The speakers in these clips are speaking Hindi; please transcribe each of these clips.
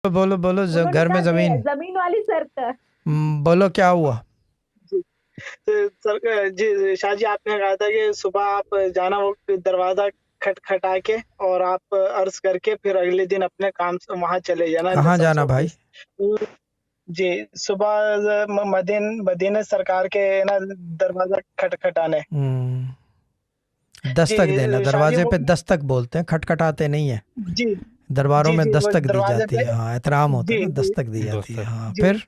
बोलो बोलो, उन्होंने घर में कहा जमीन। जमीन वाली सरकार। बोलो क्या हुआ। जी। सर जी शाहजी, आपने कहा था कि सुबह आप जाना वो दरवाजा खटखटा के और आप अर्ज करके फिर अगले दिन अपने काम से वहां चले जाना, कहाँ लाइसेंस जाना भाई। ऑफिस। जी, सुबह मदीना सरकार के ना दरवाजा खटखटाने। जी दस्तक देना, शाहजी दरवाजे वो। पे दस्तक बोलते हैं, खटखटाते नहीं है। जी दरबारों जी में जी, वो दस्तक दी दरवाजे जाती पे। है, हाँ एहतराम होता है जी ना, जी दस्तक दी जाती है, दोस्त। हाँ जी फिर।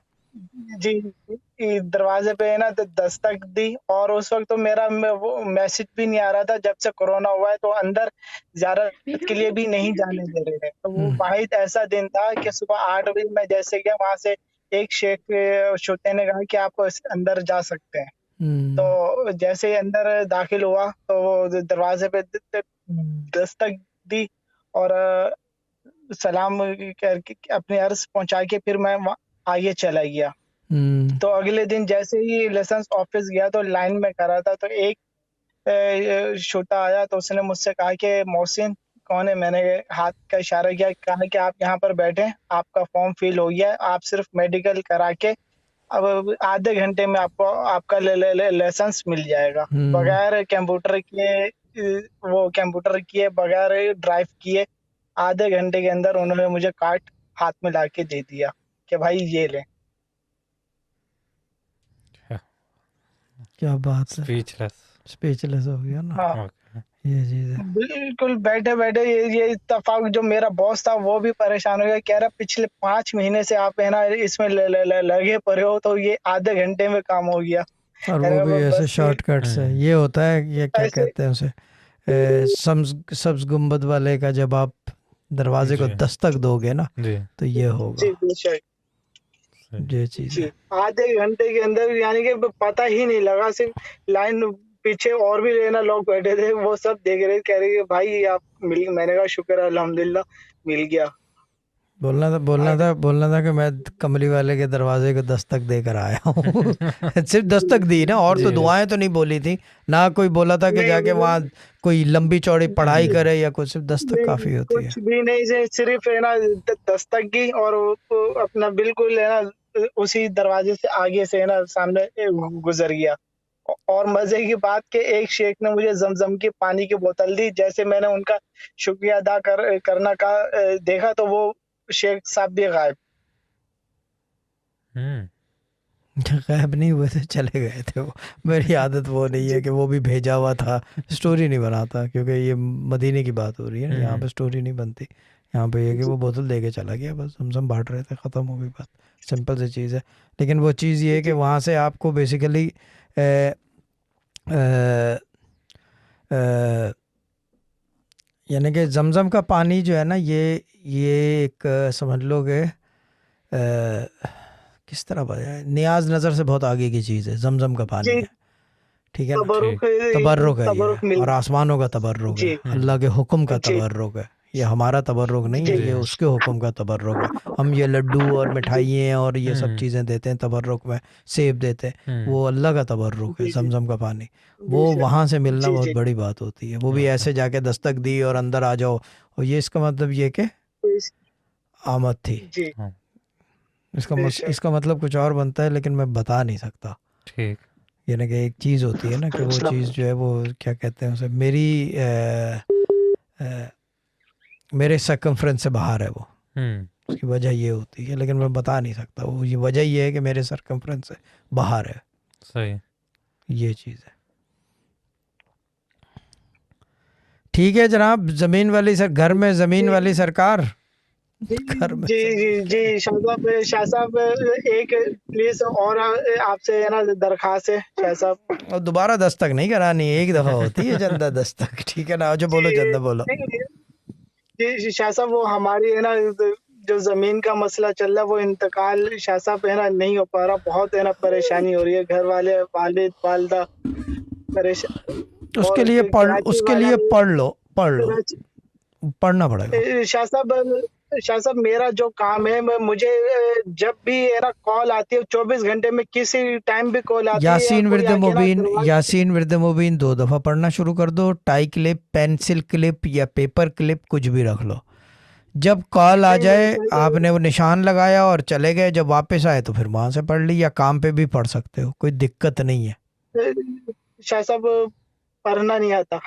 जी, दरवाजे पे है ना तो दस्तक दी, और उस वक्त तो मेरा वो मैसेज भी नहीं आ रहा था। जब से कोरोना हुआ है तो अंदर ज़ियारत के लिए भी नहीं जाने दे रहे हैं। तो वो हम्म, वाहिद ऐसा दिन था कि सुबह 8 बजे मैं जैसे गया, वहां से एक शेख छोटे ने कहा कि आप अंदर जा सकते हैं। हम्म, तो जैसे ही अंदर दाखिल हुआ तो वो दरवाजे पे दस्तक दी, और सलाम करके अपने अर्ज पहुंचा के फिर मैं आगे चला गया। हम्म, तो अगले दिन जैसे ही लाइसेंस ऑफिस गया तो लाइन में खड़ा था, तो एक छोटा आया, तो उसने मुझसे कहा कि मोहसिन कौन है। मैंने हाथ का इशारा किया, कहा कि आप यहाँ पर बैठे, आपका फॉर्म फिल हो गया है, आप सिर्फ मेडिकल करा के अब आधे घंटे में आपको आपका लाइसेंस मिल जाएगा। हम्म। बगैर कंप्यूटर किए वो कंप्यूटर किए बगैर ड्राइव किए आधे घंटे के अंदर उन्होंने मुझे कार्ड हाथ में ला के दे दिया कि भाई ये ले। क्या बात है। स्पीचलेस। स्पीचलेस हो गया ना। हाँ, ओके। ये चीज है। बिल्कुल बैठे बैठे ये इत्तेफाक, जो मेरा बॉस था वो भी परेशान हो गया, कह रहा पिछले 5 महीने से आप है ना इसमें लगे पड़े हो, तो ये आधे घंटे में काम हो गया। और मैंने वो कहा भी ऐसे बस शॉर्टकट से ये होता है, ये क्या ऐसे। कहते हैं उसे, सब्ज सब्ज गुम्बद वाले का, जब आप दरवाजे को जी दस्तक दोगे ना जी। तो ये होगा। जी बेशक। सही। ये चीज जी, है। आधे घंटे के अंदर यानी कि पता ही नहीं लगा। सिर्फ लाइन पीछे और भी लेना लोग बैठे थे, वो सब देख रहे, कह रहे कि भाई आप मिल। मैंने कहा शुक्र है, अल्हम्दुलिल्लाह मिल गया। बोलना था कि मैं कमली वाले के दरवाजे को दस्तक देकर आया हूँ। सिर्फ दस्तक दी ना, और तो जी। दुआएं तो नहीं बोली थी ना, कोई बोला था कि नहीं जाके नहीं वहाँ कोई लंबी चौड़ी पढ़ाई जी। करे या कुछ, सिर्फ दस्तक नहीं, काफी होती है। कुछ भी नहीं से सिर्फ है ना दस्तक की, और वो अपना बिल्कुल है ना उसी दरवाजे से आगे से है ना सामने गुजर गया। और मजे की बात कि एक शेख ने मुझे जमजम की पानी की बोतल दी। जैसे मैंने उनका शुक्रिया अदा करना का देखा, तो वो शेख साहब भी गायब। हम्म। गायब नहीं हुए थे, चले गए थे वो। मेरी आदत वो नहीं है जी कि वो भी भेजा हुआ था, स्टोरी नहीं बनाता, क्योंकि ये मदीने की बात हो रही है ना, यहाँ पे स्टोरी नहीं बनती। यहाँ पे ये कि जी वो बोतल दे के चला गया, बस हम बांट रहे थे, ख़त्म हो गई बात। सिंपल सी चीज़ है। लेकिन वो चीज़ ये है कि जी वहाँ से आपको बेसिकली यानी कि जमजम का पानी जो है ना, ये एक समझ लोगे किस तरह बताया, नियाज नज़र से बहुत आगे की चीज़ है, जमजम का पानी जी, है। ठीक है ना। ठीक। तबर्रुक है ये, तबरुक मिल। और आसमानों का तबर्रुक है, जी अल्लाह के हुक्म का जी तबर्रुक है। ये हमारा तबर्रुक नहीं है, जी ये जी। उसके हुक्म का तबर्रुक है। हम ये लड्डू और जी मिठाइयाँ और ये सब चीज़ें देते हैं तबर्रुक में, सेब देते हैं, वो अल्लाह का तबर्रुक है, जी जी जमजम का पानी। वो बेशक। वहाँ से मिलना जी बहुत जी बड़ी बात होती है, वो भी ओके। ऐसे जाके दस्तक दी और अंदर आ जाओ, और ये इसका मतलब ये कि आमद थी। जी हाँ। बेशक। इसका मतलब कुछ और बनता है, लेकिन मैं बता नहीं सकता। ठीक। यानी कि एक चीज़ होती है ना, कि वो चीज़ जो है वो क्या कहते हैं उसे, अ, मेरे सरकमफ्रेंस से बाहर है वो। उसकी वजह ये होती है, लेकिन मैं बता नहीं सकता, वो ये वजह ये है कि मेरे सरकमफ्रेंस से बाहर है, सही। ये चीज़ है। ठीक है जनाब, ज़मीन वाली सर, घर में ज़मीन जी वाली सरकार। जी घर में जी ज़मीन जी जी, शाह साहब एक प्लीज और आपसे है ना दरखास्त है शाह साहब। और दोबारा दस्तक नहीं करानी, एक दफ़ा होती है चंदा दस्तक, ठीक है ना। जो बोलो जी चंदा बोलो। नहीं, जी शाह साहब, वो हमारी है ना जो जमीन का मसला चल रहा है, वो इंतकाल शाह साहब है ना नहीं हो पा रहा। बहुत है ना परेशानी हो रही है, घर वाले वालिद वालदा परेशान, और कराची उसके वाला लिए पढ़ लो, कराची। पढ़ना पड़ेगा। शाह साहब मेरा जो काम है, मुझे जब भी है ना कॉल आती है 24 घंटे में किसी टाइम भी कॉल आती है, या कोई आके ना दरवाजा। यासीन विर्द मुबीन 2 दफ़ा पढ़ना शुरू कर दो, टाई क्लिप, पेंसिल क्लिप या पेपर क्लिप कुछ भी रख लो। जब कॉल आ नहीं जाए नहीं आपने वो निशान लगाया और चले गए, जब वापस आए तो फिर वहां से पढ़ ली, या काम पे भी पढ़ सकते हो, कोई दिक्कत नहीं है। शाह साहब पढ़ना नहीं आता।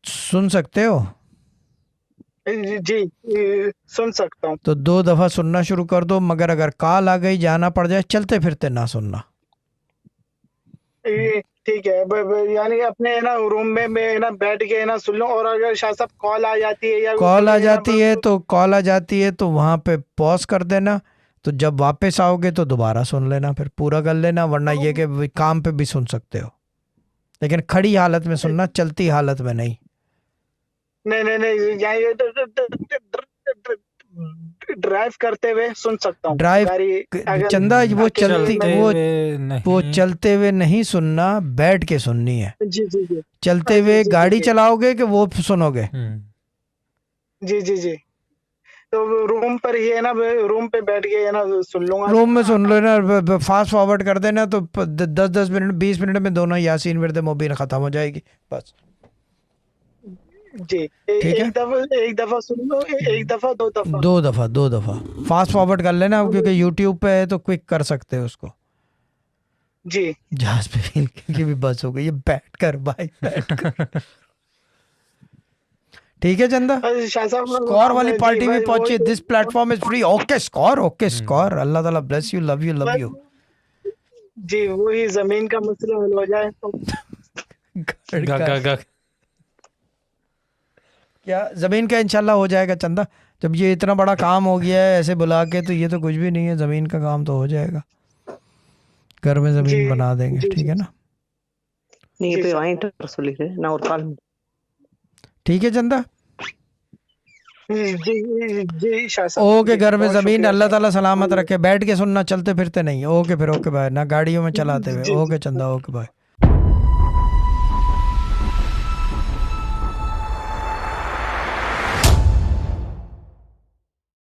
सुन सकते हो? जी सुन सकता हूँ। तो 2 दफा सुनना शुरू कर दो, मगर अगर कॉल आ गई जाना पड़ जाए, चलते फिरते ना सुनना। ठीक है। यानी अपने ना रूम में मैं ना बैठ के ना सुन लूं, और अगर शाह साहब कॉल आ जाती है या कॉल आ कोई ना जाती है तो कॉल आ जाती है तो वहां पे पॉज कर देना। तो जब वापस आओगे तो दोबारा सुन लेना, फिर पूरा कर लेना, वरना ये कि काम पे भी सुन सकते हो, लेकिन खड़ी हालत में सुनना, चलती हालत में नहीं। नहीं नहीं नहीं, यहाँ ड्राइव करते हुए सुन सकता हूँ ड्राइव गाड़ी, अगर चंदा वो अकेले चलती चलते वो हुए वो नहीं। चलते हुए नहीं सुनना, बैठ के सुननी है। जी जी जी चलते जी हुए जी गाड़ी जी चलाओगे कि वो सुनोगे? जी जी जी। तो रूम पर ही है ना, रूम पे बैठ के है ना सुन लूंगा। रूम में सुन लो ना, फास्ट फॉरवर्ड कर देना, तो 10-10 मिनट 20 मिनट में दोनों यासीन विर्द मुबीन खत्म हो जाएगी बस। जी ठीक है, एक दफा सुन लो, एक दफा, 2 दफा। 2 दफा फास्ट फॉरवर्ड कर लेना, क्योंकि यूट्यूब पे है तो क्विक कर सकते हो उसको। जी जहाज पे फील की भी बस हो गई, ये बैठ कर भाई, बैठ कर। ठीक है चंदा, शाह साहब स्कोर वाली जी पार्टी भी भाई, पहुंची, this platform is free. Okay score, okay score, Allah ताला bless you, love you love you. जी वही जमीन का मसला हल हो जाए तो। क्या जमीन का इंशाल्लाह हो जाएगा चंदा, जब ये इतना बड़ा काम हो गया है ऐसे बुला के, तो ये तो कुछ भी नहीं है, जमीन का काम तो हो जाएगा, घर में जमीन जी बना देंगे। जी ठीक जी है ना? நீங்க जी போய் सर। வாங்கிட்டு வர சொல்லிடுறேன் நான் ஒரு கால் ठीक है चंदा, जी शाह साहब ओके। जी, घर में बहुत जमीन शुक्रिया अल्लाह सर। ताला सलामत रखे, बैठ के सुनना, चलते फिरते नहीं। ओके फिर, ओके बाय, ना गाड़ियों में चलाते हुए। जी जी ओके चंदा, ओके बाय।